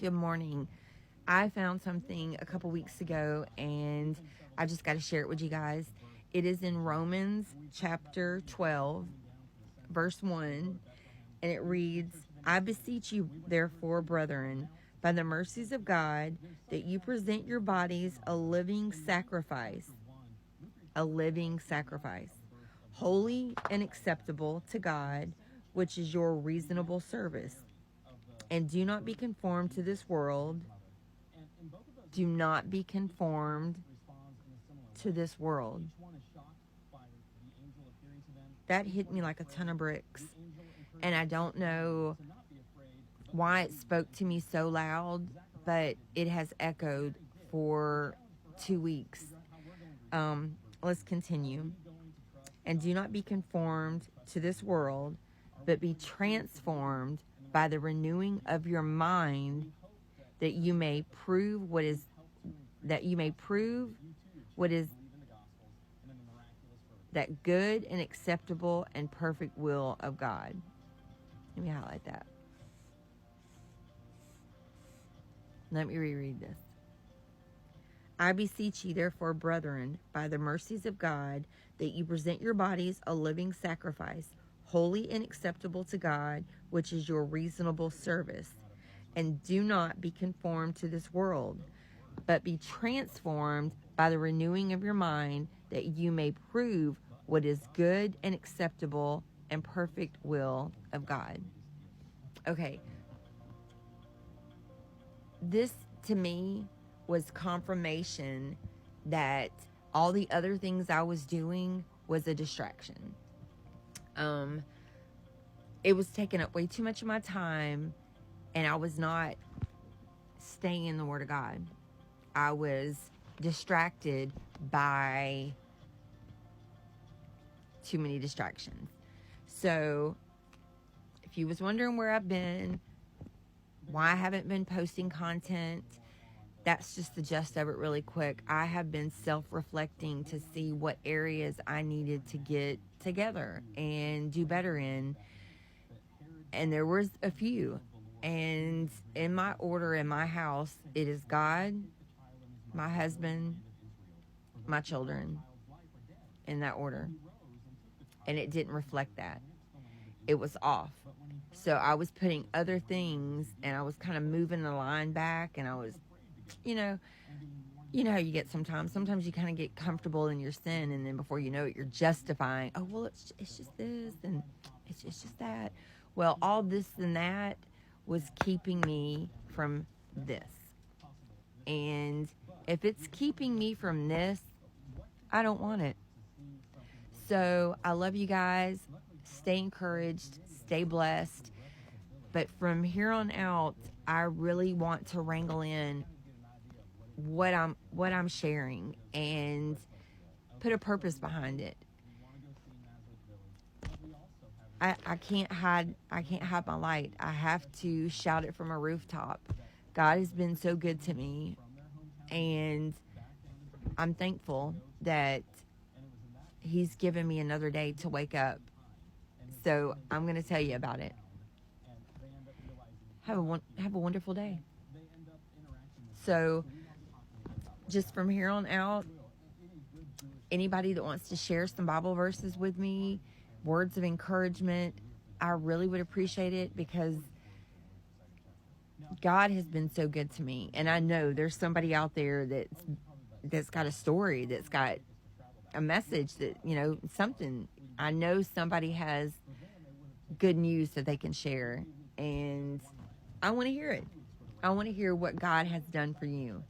Good morning. I found something a couple weeks ago and I just got to share it with you guys. It is in Romans chapter 12, verse 1, and it reads, I beseech you, therefore, brethren, by the mercies of God, that you present your bodies a living sacrifice, holy and acceptable to God, which is your reasonable service. And do not be conformed to this world. Do not be conformed to this world. That hit me like a ton of bricks. And I don't know why it spoke to me so loud, but it has echoed for 2 weeks. Let's continue. And do not be conformed to this world, but be transformed by the renewing of your mind, that you may prove what is that good and acceptable and perfect will of God. Let me highlight that. Let me reread this. I beseech ye, therefore, brethren, by the mercies of God, that you present your bodies a living sacrifice, holy and acceptable to God, which is your reasonable service. And do not be conformed to this world, but be transformed by the renewing of your mind, that you may prove what is good and acceptable and perfect will of God. Okay. This, to me, was confirmation that all the other things I was doing was a distraction. It was taking up way too much of my time, and I was not staying in the Word of God. I was distracted by too many distractions. So, if you was wondering where I've been, why I haven't been posting content, that's just the gist of it really quick. I have been self-reflecting to see what areas I needed to get together and do better in. And there was a few. And in my order in my house, it is God, my husband, my children, in that order. And it didn't reflect that. It was off. So I was putting other things, and I was kind of moving the line back, and I was, you know how you get sometimes. Sometimes you kind of get comfortable in your sin, and then before you know it, you're justifying, oh, well, it's just this, and it's just that. Well, all this and that was keeping me from this. And if it's keeping me from this, I don't want it. So I love you guys. Stay encouraged. Stay blessed. But from here on out, I really want to wrangle in what I'm sharing and put a purpose behind it. I can't hide my light. I have to shout it from a rooftop. God has been so good to me, and I'm thankful that He's given me another day to wake up. So I'm going to tell you about it. Have a wonderful day. So just from here on out, anybody that wants to share some Bible verses with me, words of encouragement, I really would appreciate it, because God has been so good to me. And I know there's somebody out there that's got a story, that's got a message, that, something. I know somebody has good news that they can share, and I want to hear it. I want to hear what God has done for you.